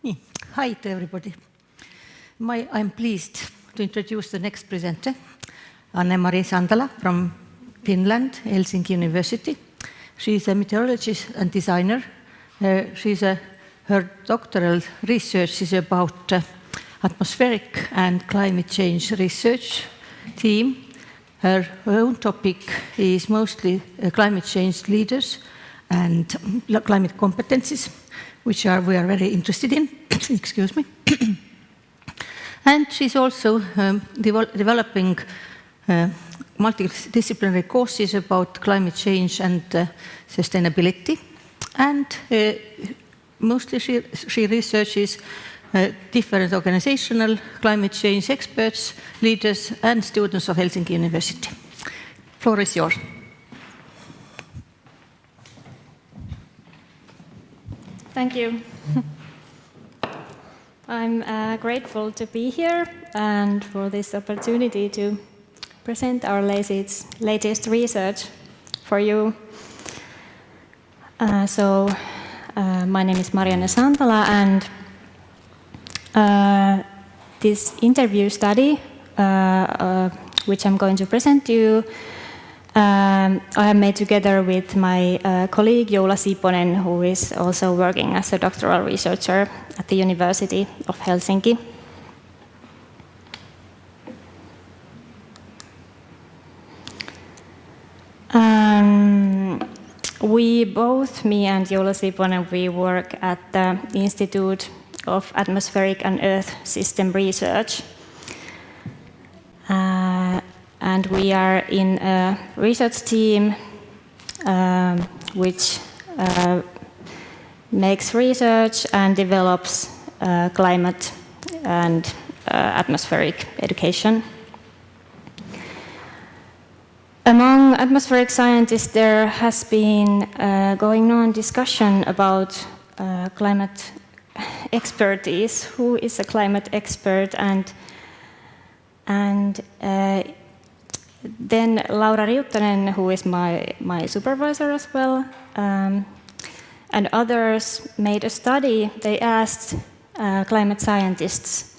Hi to everybody. I'm pleased to introduce the next presenter, Marianne Santala from Finland, Helsinki University. She's a meteorologist and designer. Her doctoral research is about atmospheric and climate change research team. Her own topic is mostly climate change leaders and climate competencies, which we are very interested in. Excuse me. And she's also developing multidisciplinary courses about climate change and sustainability. And mostly she researches different organizational climate change experts, leaders, and students of Helsinki University. Floor is yours. Thank you. I'm grateful to be here and for this opportunity to present our latest research for you. My name is Marianne Santala, and this interview study, which I'm going to present to you, I have made together with my colleague Joula Siponen, who is also working as a doctoral researcher at the University of Helsinki. Me and Joula Siponen, we work at the Institute of Atmospheric and Earth System Research. And we are in a research team which makes research and develops climate and atmospheric education. Among atmospheric scientists, there has been going on discussion about climate expertise. Who is a climate expert? And then Laura Riuttanen, who is my supervisor as well, and others made a study. They asked climate scientists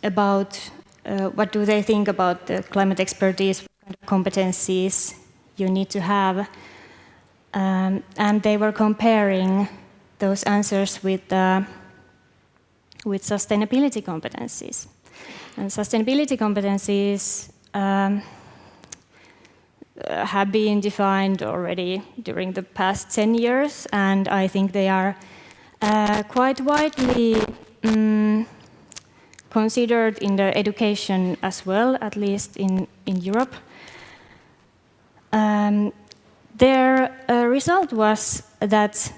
about what do they think about the climate expertise, what kind of competencies you need to have. And they were comparing those answers with sustainability competencies. And sustainability competencies have been defined already during the past 10 years, and I think they are quite widely considered in the education as well, at least in Europe. Their result was that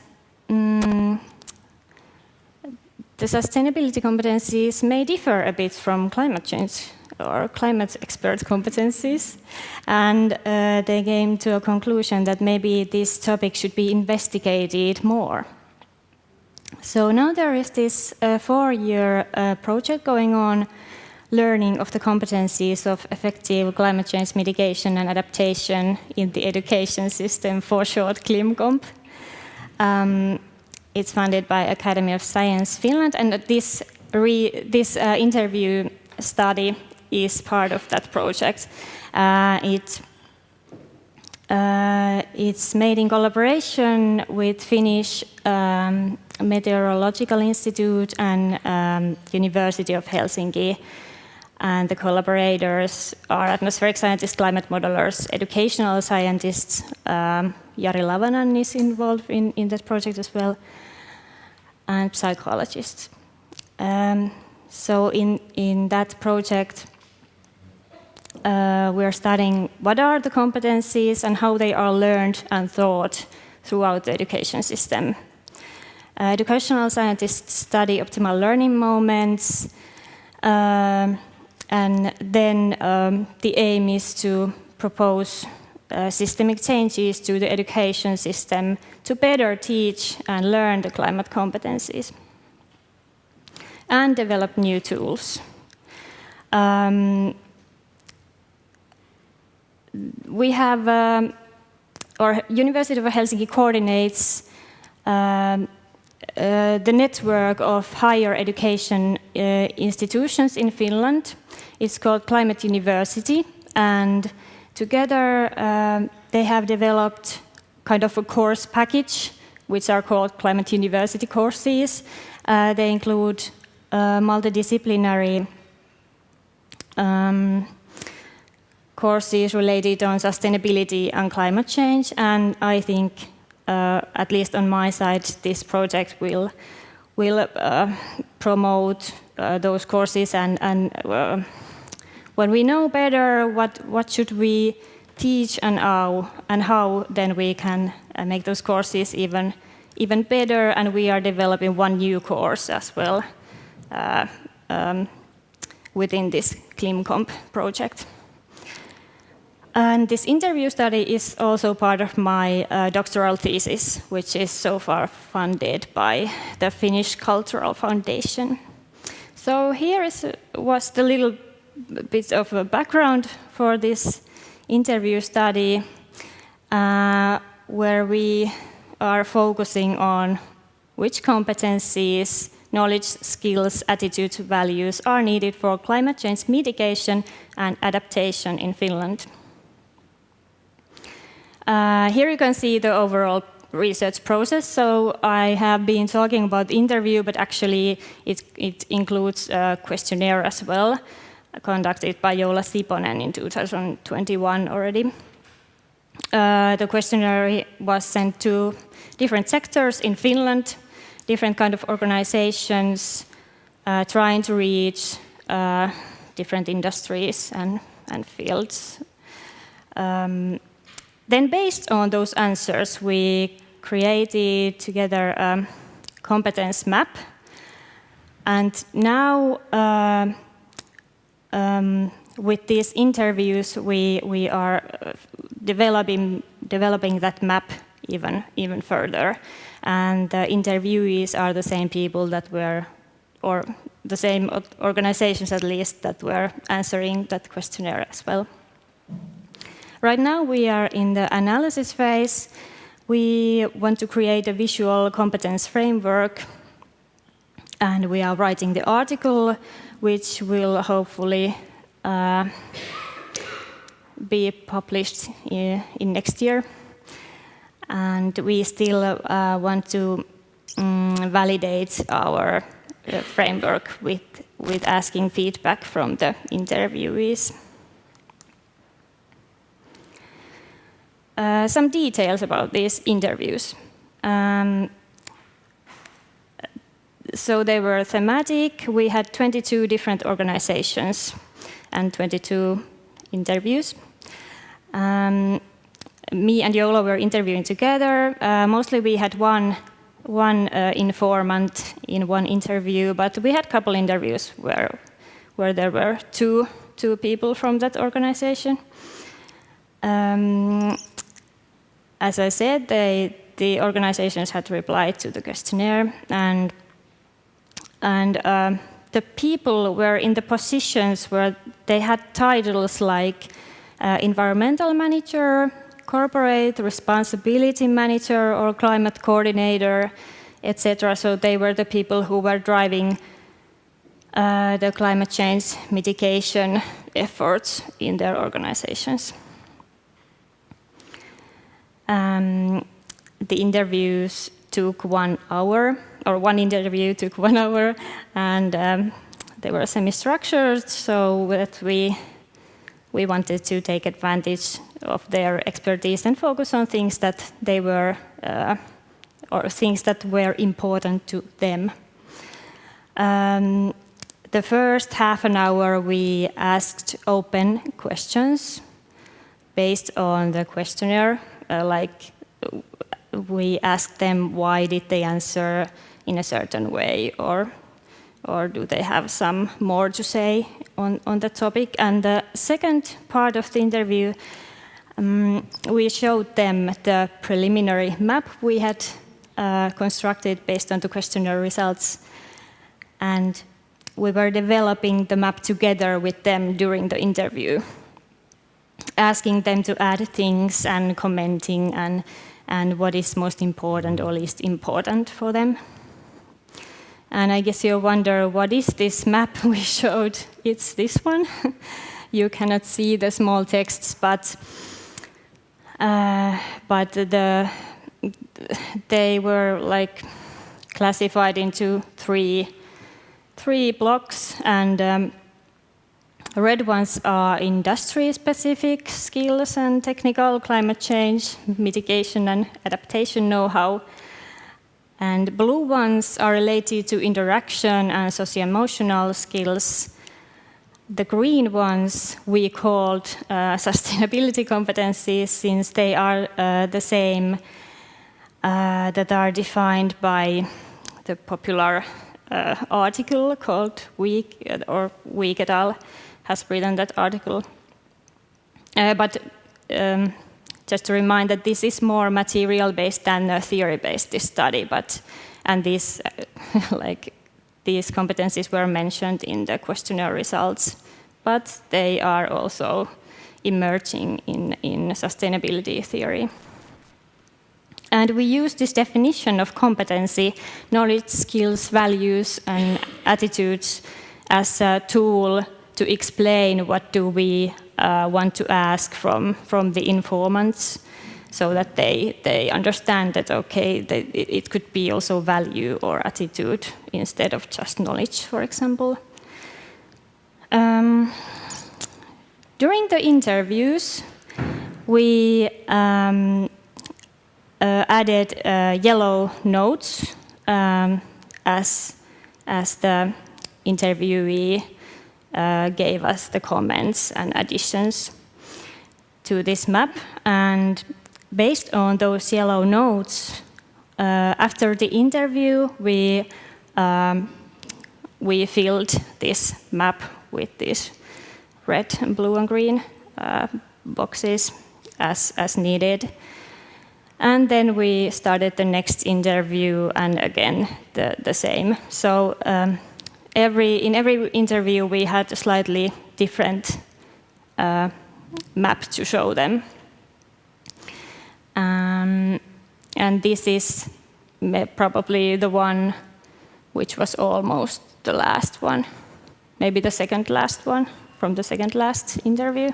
the sustainability competencies may differ a bit from climate change or climate expert competencies, and they came to a conclusion that maybe this topic should be investigated more. So now there is this 4-year project going on, learning of the competencies of effective climate change mitigation and adaptation in the education system, for short ClimComp. It's funded by Academy of Science Finland, and this interview study is part of that project. It's made in collaboration with Finnish Meteorological Institute and University of Helsinki. And the collaborators are atmospheric scientists, climate modelers, educational scientists. Jari Lavanen is involved in that project as well, and psychologists. So in that project, we're studying what are the competencies and how they are learned and taught throughout the education system. Educational scientists study optimal learning moments, and then the aim is to propose systemic changes to the education system to better teach and learn the climate competencies and develop new tools. We have, or University of Helsinki coordinates the network of higher education institutions in Finland. It's called Climate University, and together they have developed kind of a course package, which are called Climate University courses. They include multidisciplinary courses related on sustainability and climate change, and I think, at least on my side, this project will promote those courses, and when we know better what should we teach and how, then we can make those courses even better, and we are developing one new course as well within this ClimComp project. And this interview study is also part of my doctoral thesis, which is so far funded by the Finnish Cultural Foundation. So here was the little bit of a background for this interview study, where we are focusing on which competencies, knowledge, skills, attitudes, values are needed for climate change mitigation and adaptation in Finland. Here you can see the overall research process. So I have been talking about the interview, but actually it includes a questionnaire as well, conducted by Joula Siponen in 2021 already. The questionnaire was sent to different sectors in Finland, different kind of organizations, trying to reach different industries and fields. Then based on those answers, we created together a competence map. And now, with these interviews, we are developing that map even further. And the interviewees are the same people that were, or the same organizations at least, that were answering that questionnaire as well. Right now we are in the analysis phase. We want to create a visual competence framework, and we are writing the article, which will hopefully be published in next year. And we still want to validate our framework with asking feedback from the interviewees. Some details about these interviews. So they were thematic. We had 22 different organizations and 22 interviews. Me and Joula were interviewing together. Mostly we had one informant in one interview, but we had a couple interviews where there were two people from that organization. As I said, the organizations had replied to the questionnaire, and the people were in the positions where they had titles like environmental manager, corporate responsibility manager, or climate coordinator, etc. So they were the people who were driving the climate change mitigation efforts in their organizations. The interviews took 1 hour, or one interview took 1 hour, and they were semi-structured, so that we wanted to take advantage of their expertise and focus on things that they were, or things that were important to them. The first half an hour we asked open questions based on the questionnaire, like we asked them why did they answer in a certain way, or do they have some more to say on the topic. And the second part of the interview, we showed them the preliminary map we had constructed based on the questionnaire results, and we were developing the map together with them during the interview, asking them to add things and commenting and what is most important or least important for them. And I guess you wonder, what is this map we showed? It's this one. You cannot see the small texts, but they were like classified into three blocks, and red ones are industry-specific skills and technical climate change, mitigation and adaptation know-how. And blue ones are related to interaction and socio-emotional skills. The green ones we called sustainability competencies, since they are the same that are defined by the popular article called Week et al. Has written that article. But just to remind that this is more material-based than a theory-based study, and these these competencies were mentioned in the questionnaire results, but they are also emerging in sustainability theory. And we use this definition of competency, knowledge, skills, values, and attitudes as a tool to explain what do we want to ask from the informants, so that they understand that, okay, it could be also value or attitude instead of just knowledge, for example. During the interviews, we added yellow notes as the interviewee gave us the comments and additions to this map. And based on those yellow notes, after the interview, we filled this map with these red and blue and green boxes as needed. And then we started the next interview, and again the same. So in every interview we had a slightly different map to show them. And this is probably the one which was almost the last one, maybe the second last one from the second last interview.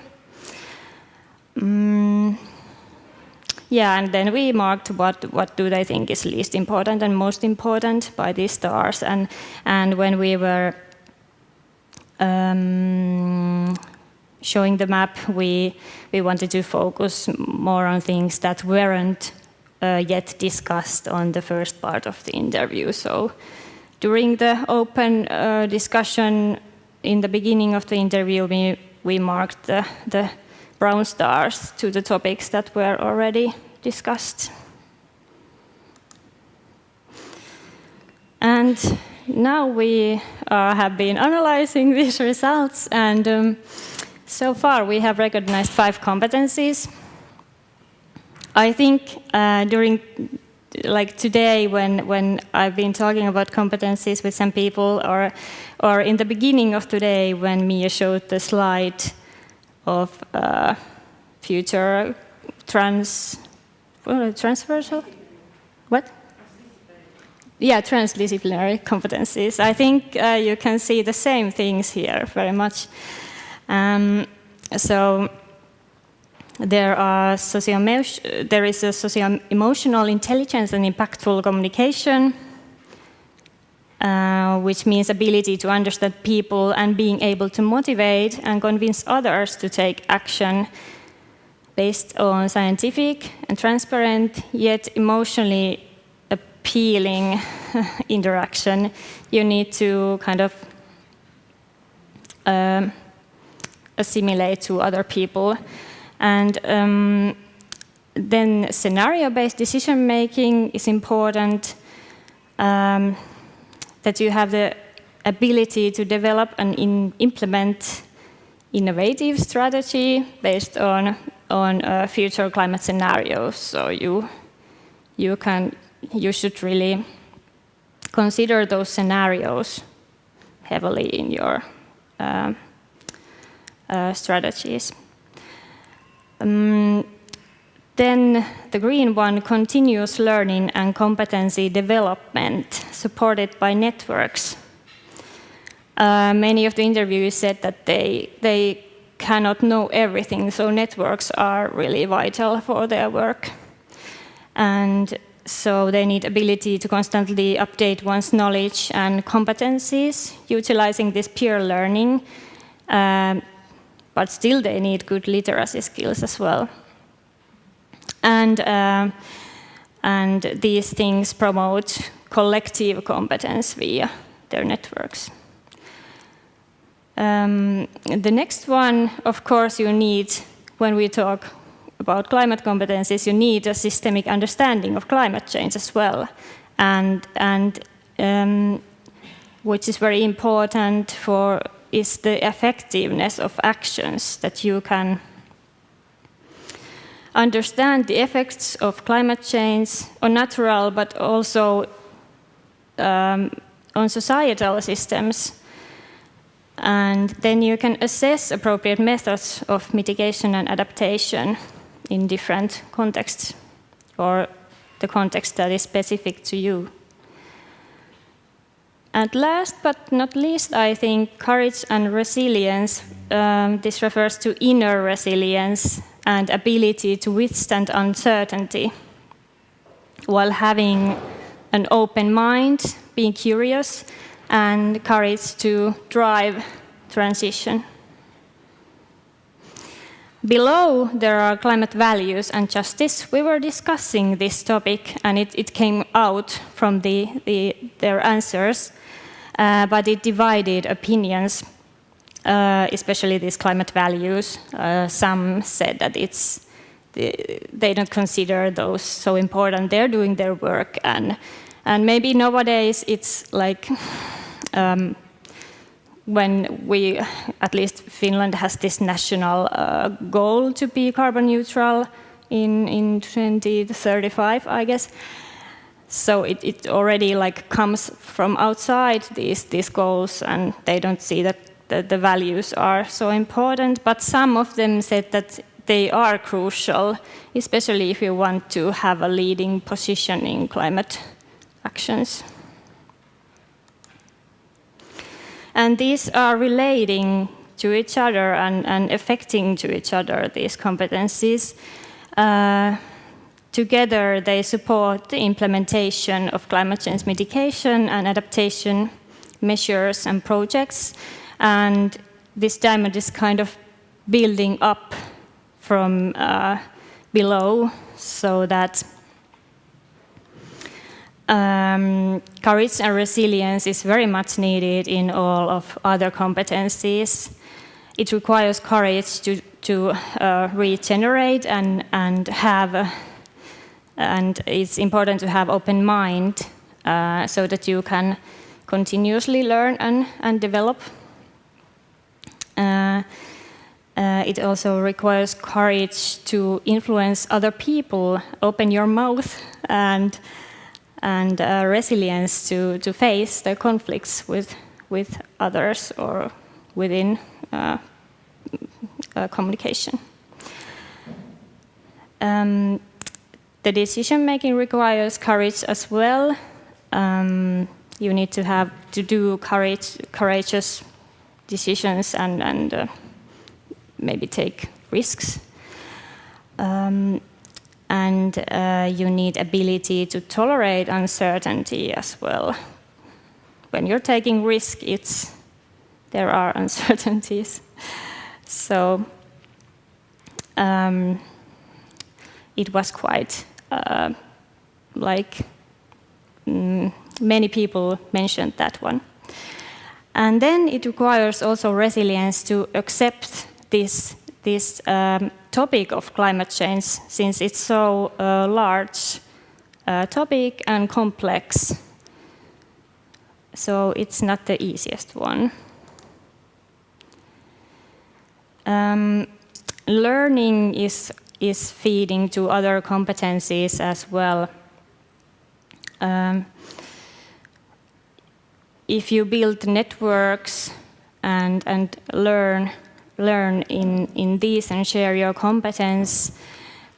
Yeah, and then we marked what do they think is least important and most important by these stars. And when we were showing the map, we wanted to focus more on things that weren't yet discussed on the first part of the interview. So during the open discussion in the beginning of the interview, we marked the brown stars to the topics that were already discussed. And now we have been analyzing these results, and so far we have recognized 5 competencies. I think during today, when I've been talking about competencies with some people, or in the beginning of today when Mia showed the slide of future transversal? What? Yeah, transdisciplinary competencies. I think you can see the same things here very much. So there is a socio-emotional intelligence and impactful communication, which means ability to understand people and being able to motivate and convince others to take action based on scientific and transparent, yet emotionally appealing interaction. You need to kind of assimilate to other people. And then scenario-based decision-making is important, that you have the ability to develop and implement innovative strategy based on future climate scenarios. So you should really consider those scenarios heavily in your strategies. Then the green one, continuous learning and competency development supported by networks. Many of the interviewees said that they cannot know everything, so networks are really vital for their work. And so they need ability to constantly update one's knowledge and competencies, utilizing this peer learning, but still they need good literacy skills as well. And these things promote collective competence via their networks. The next one, of course, you need, when we talk about climate competencies, you need a systemic understanding of climate change as well, and which is very important is the effectiveness of actions, that you can understand the effects of climate change on natural but also on societal systems. And then you can assess appropriate methods of mitigation and adaptation in different contexts, or the context that is specific to you. And last but not least, I think courage and resilience. This refers to inner resilience and ability to withstand uncertainty while having an open mind, being curious, and courage to drive transition. Below, there are climate values and justice. We were discussing this topic, and it came out from their answers, but it divided opinions, especially these climate values. Some said that they don't consider those so important. They're doing their work, and maybe nowadays it's like when we, at least Finland has this national goal to be carbon neutral in 2035, I guess. So it already like comes from outside these goals, and they don't see that the values are so important. But some of them said that they are crucial, especially if you want to have a leading position in climate actions. And these are relating to each other and affecting to each other, these competencies. Together, they support the implementation of climate change mitigation and adaptation measures and projects. And this diamond is kind of building up from below, so that courage and resilience is very much needed in all of other competencies. It requires courage to regenerate and have, and it's important to have open mind so that you can continuously learn and develop. It also requires courage to influence other people, open your mouth, and resilience to face the conflicts with others or within communication. The decision making requires courage as well. You need to have to do courageous decisions and maybe take risks. And you need ability to tolerate uncertainty as well. When you're taking risk, there are uncertainties. So it was quite many people mentioned that one. And then it requires also resilience to accept this topic of climate change, since it's so large topic and complex. So it's not the easiest one. Learning is feeding to other competencies as well. If you build networks and learn in these and share your competence,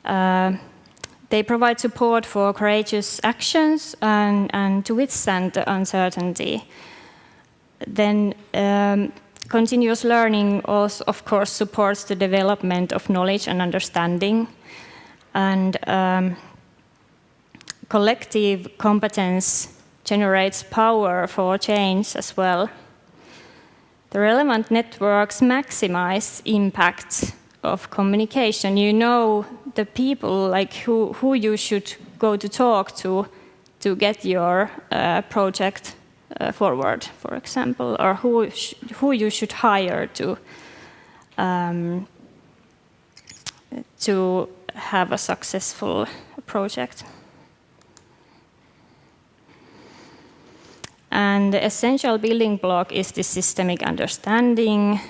they provide support for courageous actions and to withstand the uncertainty. Then continuous learning also, of course, supports the development of knowledge and understanding. And collective competence generates power for change as well. The relevant networks maximize impact of communication. You know the people like who you should go to talk to get your project forward, for example, or who you should hire to have a successful project. And the essential building block is the systemic understanding.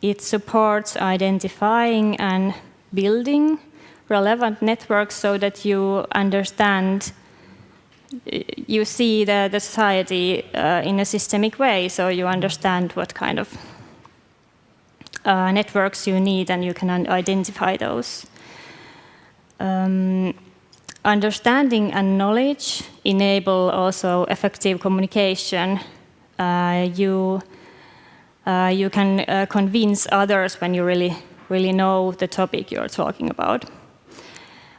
It supports identifying and building relevant networks so that you understand, you see the society in a systemic way, so you understand what kind of networks you need and you can identify those. Understanding and knowledge enable also effective communication. You can convince others when you really know the topic you're talking about.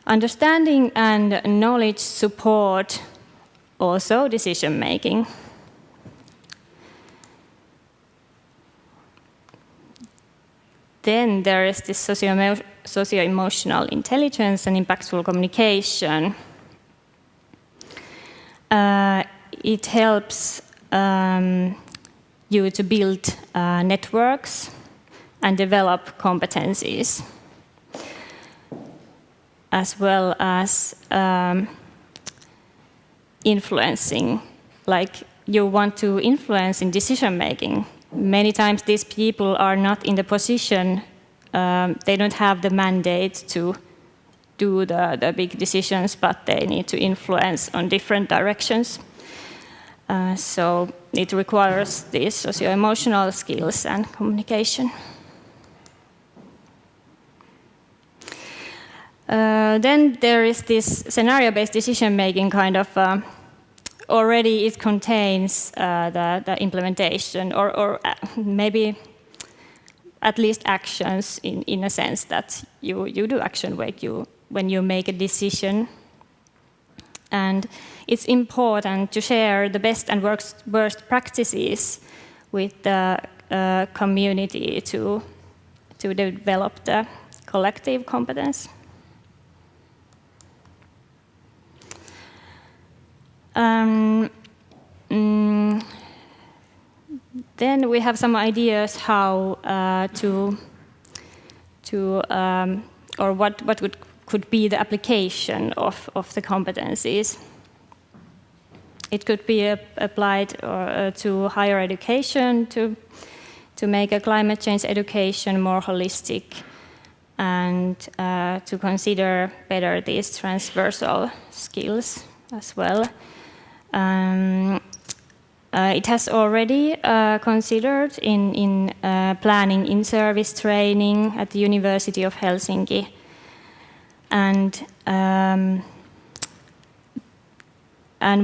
Understanding and knowledge support also decision making. Then there is this socio-emotional intelligence and impactful communication. It helps you to build networks and develop competencies, as well as influencing, like you want to influence in decision making. Many times these people are not in the position, they don't have the mandate to do the big decisions, but they need to influence on different directions. So it requires these socio-emotional skills and communication. Then there is this scenario-based decision-making kind of, already it contains the implementation or maybe at least actions in a sense that you do action work when you make a decision. And it's important to share the best and worst practices with the community to develop the collective competence. Then we have some ideas how or what could be the application of the competencies. It could be applied to higher education to make a climate change education more holistic and to consider better these transversal skills as well. It has already considered in planning in-service training at the University of Helsinki. And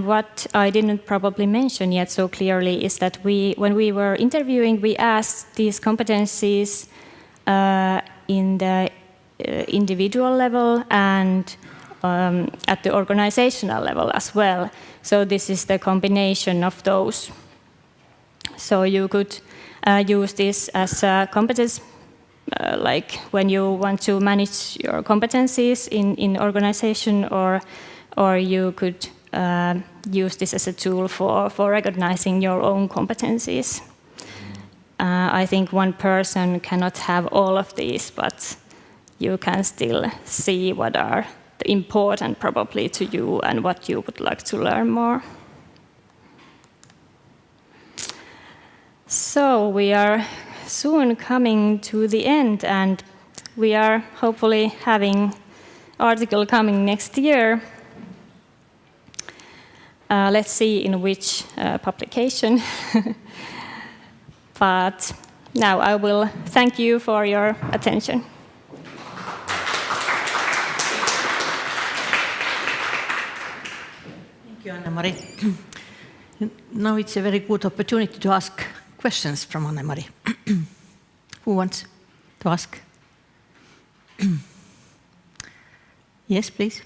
what I didn't probably mention yet so clearly is that when we were interviewing, we asked these competencies in the individual level and at the organizational level as well. So this is the combination of those. So you could use this as a competence, like when you want to manage your competencies in organization, or you could use this as a tool for recognizing your own competencies. I think one person cannot have all of these, but you can still see what are important probably to you and what you would like to learn more. So we are soon coming to the end, and we are hopefully having article coming next year. Let's see in which publication. But now I will thank you for your attention. Thank you, Anna-Mari. Now it's a very good opportunity to ask questions from Anna-Mari. Who wants to ask? Yes, please.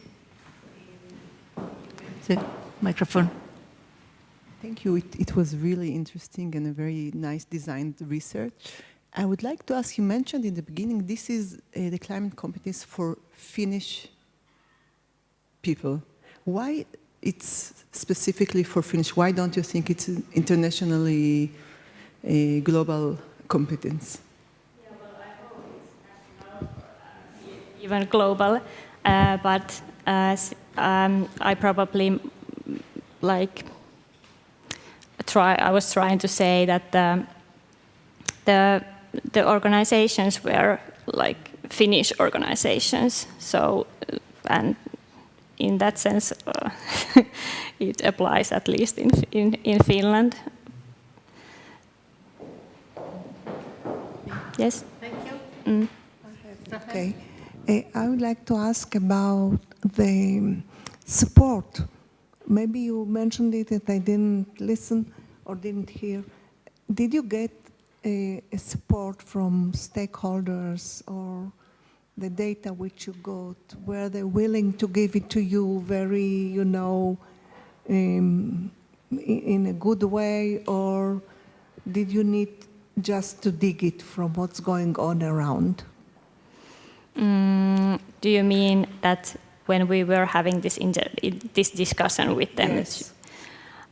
The microphone. Thank you. It was really interesting and a very nice designed research. I would like to ask, you mentioned in the beginning, this is the climate competence for Finnish people. Why it's specifically for Finnish? Why don't you think it's an internationally a global competence? Yeah, well, I hope it's national or even global, but I probably I was trying to say that the organizations were like Finnish organizations, so and in that sense it applies at least in Finland. Yes. Thank you. Okay. I would like to ask about the support. Maybe you mentioned it and I didn't listen or didn't hear. Did you get a support from stakeholders or the data which you got? Were they willing to give it to you very, in a good way, or did you need just to dig it from what's going on around? Do you mean that when we were having this discussion with them? Yes.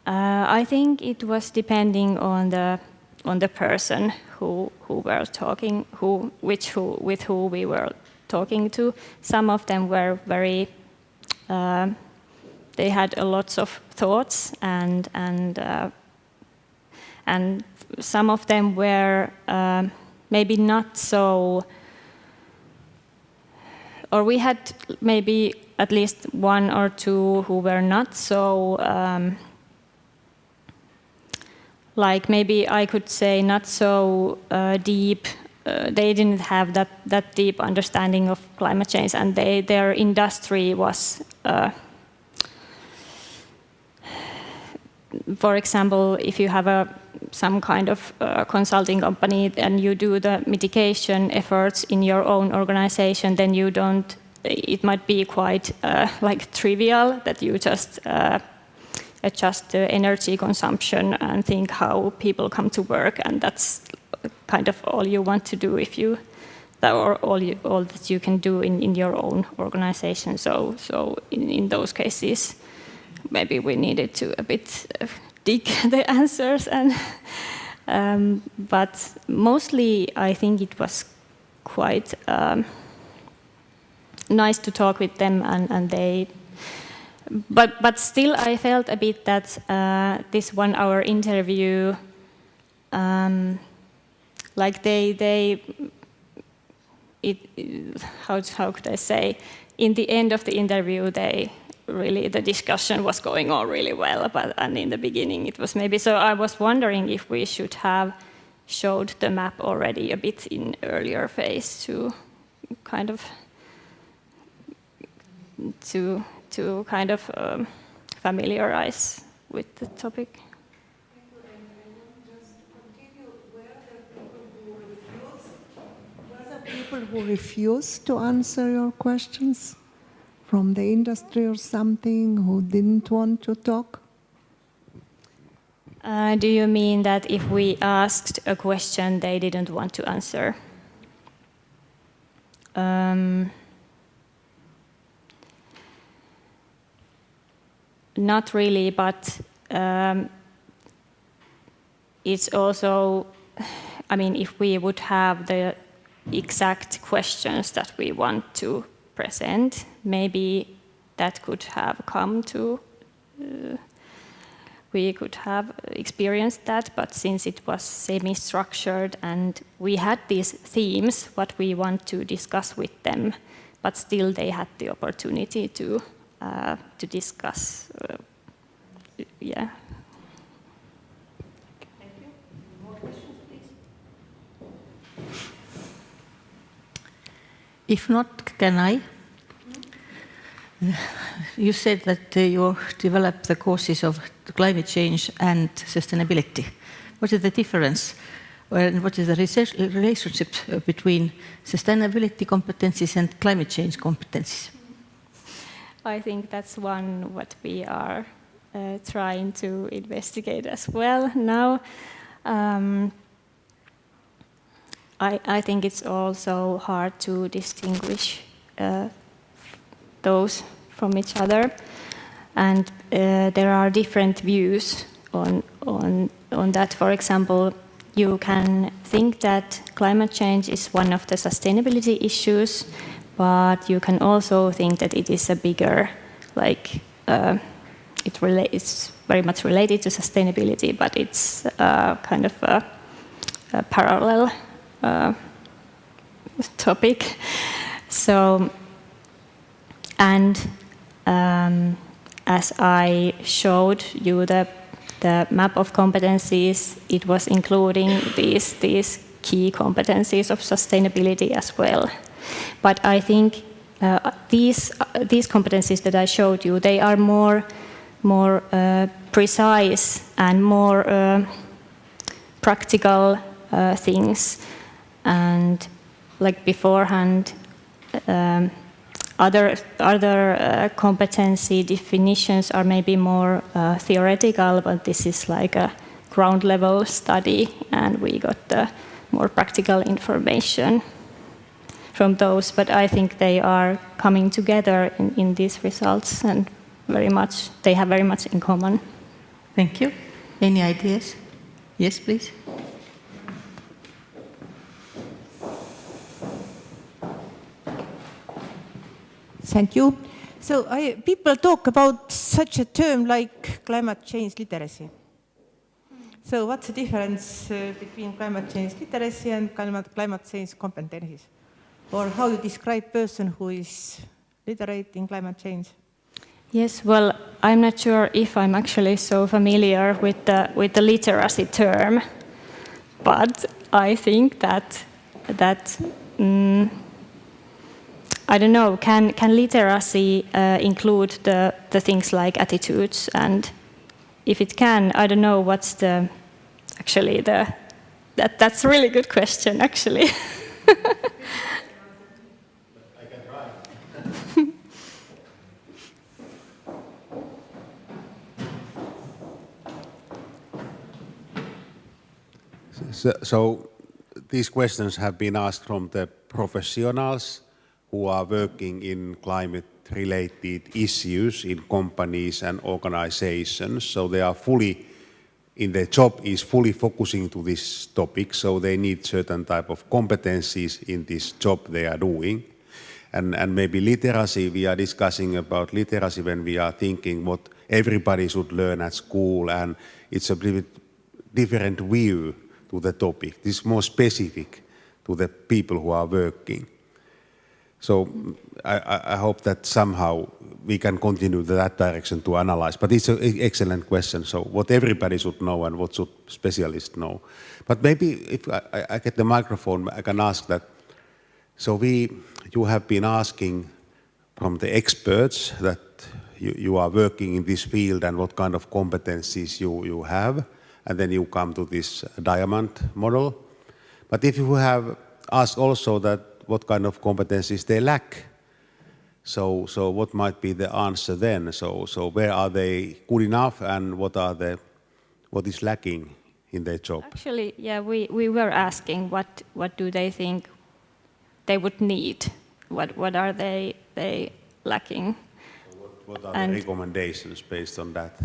I think it was depending on the person who were talking, with who we were talking to. Some of them were very. They had a lot of thoughts, and some of them were maybe not so. Or we had maybe at least one or two who were not so, like maybe I could say not so deep. They didn't have that deep understanding of climate change, and their industry was, for example, if you have some kind of consulting company and you do the mitigation efforts in your own organization, then you don't. It might be quite like trivial that you just adjust the energy consumption and think how people come to work, and that's kind of all you want to do if you, or all that you can do in your own organization. So in those cases, maybe we needed to a bit dig the answers, and but mostly I think it was quite nice to talk with them, and they. But still, I felt a bit that this 1 hour interview, like how could I say? In the end of the interview, the discussion was going on really well, and in the beginning it was maybe. So I was wondering if we should have showed the map already a bit in earlier phase to kind of familiarize with the topic. Were there people who refused to answer your questions from the industry or something, who didn't want to talk? Do you mean that if we asked a question they didn't want to answer? Not really, but it's also, I mean, if we would have the exact questions that we want to present, maybe that could have come to, we could have experienced that, but since it was semi-structured and we had these themes, what we want to discuss with them, but still they had the opportunity to discuss. Yeah. Thank you. More questions, please? If not, can I? you said that you developed the courses of climate change and sustainability. What is the difference? And what is the relationship between sustainability competencies and climate change competencies? I think that's one what we are trying to investigate as well now. I think it's also hard to distinguish those from each other, and there are different views on that. For example, you can think that climate change is one of the sustainability issues, but you can also think that it is a bigger, like, it's very much related to sustainability, but it's kind of a parallel topic. So, and as I showed you the map of competencies, it was including these key competencies of sustainability as well. But I think these competencies that I showed you, they are more precise and more practical things. And like beforehand, other competency definitions are maybe more theoretical, but this is like a ground level study, and we got the more practical information from those. But I think they are coming together in these results, and they have very much in common. Thank you. Any ideas? Yes, please. Thank you. So people talk about such a term like climate change literacy. So what's the difference between climate change literacy and climate change competencies? Or how you describe person who is literate in climate change? Yes, well, I'm not sure if I'm actually so familiar with the literacy term, but I think that I don't know, can literacy include the things like attitudes? And if it can, I don't know what's that's a really good question, actually. I can try. So these questions have been asked from the professionals who are working in climate-related issues in companies and organizations. So they are in their job is fully focusing to this topic, so they need certain type of competencies in this job they are doing. And maybe literacy, we are discussing about literacy when we are thinking what everybody should learn at school, and it's a little bit different view to the topic. This is more specific to the people who are working. So I hope that somehow we can continue that direction to analyze. But it's an excellent question. So what everybody should know and what should specialists know. But maybe if I get the microphone, I can ask that. So you have been asking from the experts that you are working in this field and what kind of competencies you have. And then you come to this diamond model. But if you have asked also that what kind of competencies they lack, so what might be the answer then? So where are they good enough, and what is lacking in their job? Actually, yeah, we were asking what do they think they would need? What are they lacking? What are the recommendations based on that?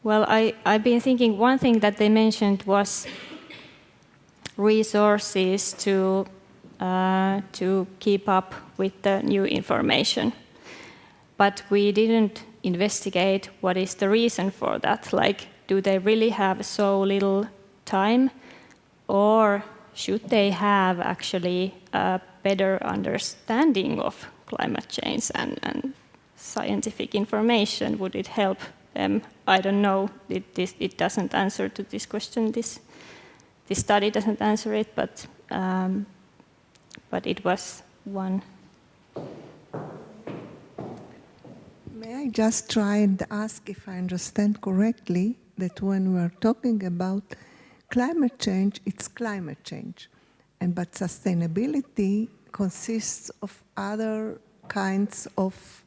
Well, I've been thinking one thing that they mentioned was resources to keep up with the new information. But we didn't investigate what is the reason for that. Like, do they really have so little time, or should they have actually a better understanding of climate change and scientific information? Would it help them? I don't know. It doesn't answer to this question. This study doesn't answer it, but it was one. I just try and ask if I understand correctly that when we're talking about climate change, it's climate change. But sustainability consists of other kinds of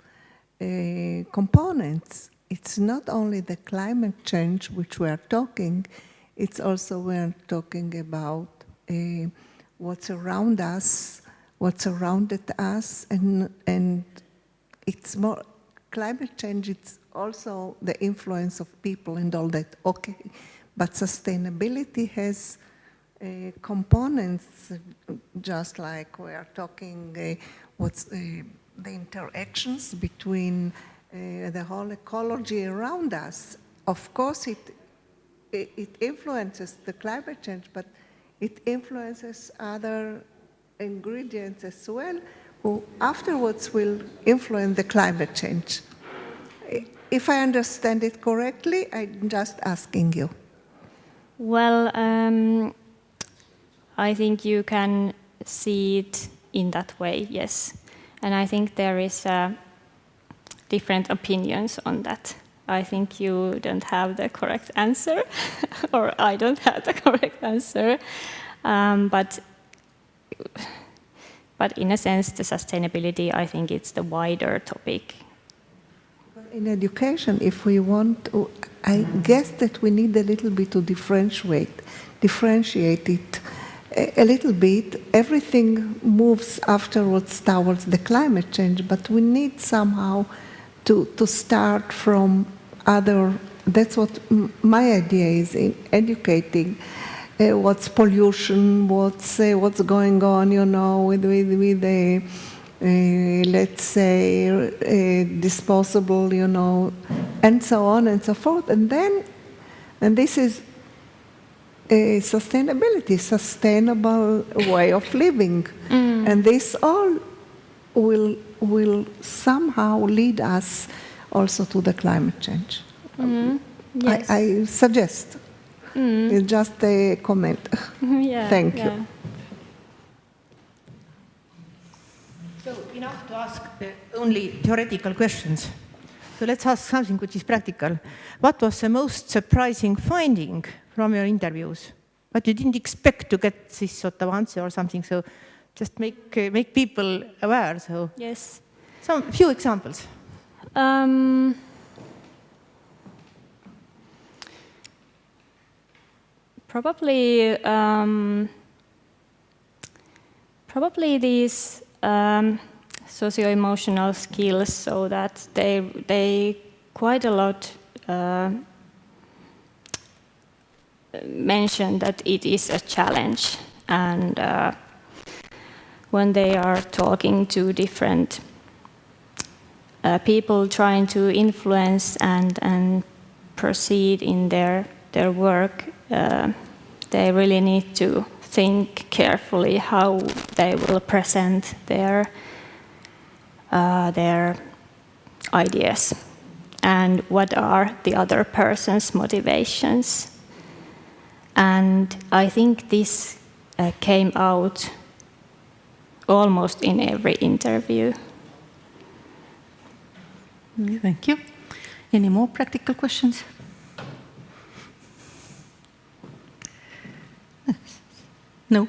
components. It's not only the climate change which we are talking, it's also we're talking about what's around us, what's surrounded us, and it's more climate change. It's also the influence of people and all that. Okay, but sustainability has components, just like we are talking what's the interactions between the whole ecology around us. Of course, it influences the climate change, but it influences other ingredients as well, who afterwards will influence the climate change. If I understand it correctly, I'm just asking you. Well, I think you can see it in that way, yes. And I think there is different opinions on that. I think you don't have the correct answer, or I don't have the correct answer. But in a sense, the sustainability, I think it's the wider topic. In education, if we want to, I guess that we need a little bit to differentiate it a little bit. Everything moves afterwards towards the climate change, but we need somehow to start from other. That's what my idea is in educating. What's pollution? What's going on? with the let's say disposable, and so on and so forth. And this is sustainability, sustainable way of living, and this all will somehow lead us also to the climate change. Yes. I suggest. It's just a comment. Thank you. So enough to ask only theoretical questions. So let's ask something which is practical. What was the most surprising finding from your interviews? What you didn't expect to get this sort of answer or something? So just make people aware. So Yes. some few examples. Probably these socio-emotional skills, so that they quite a lot mention that it is a challenge, and when they are talking to different people trying to influence and proceed in their work, they really need to think carefully how they will present their ideas and what are the other person's motivations. And I think this came out almost in every interview. Thank you. Any more practical questions? No.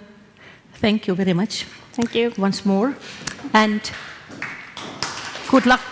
Thank you very much. Thank you. Once more. And good luck.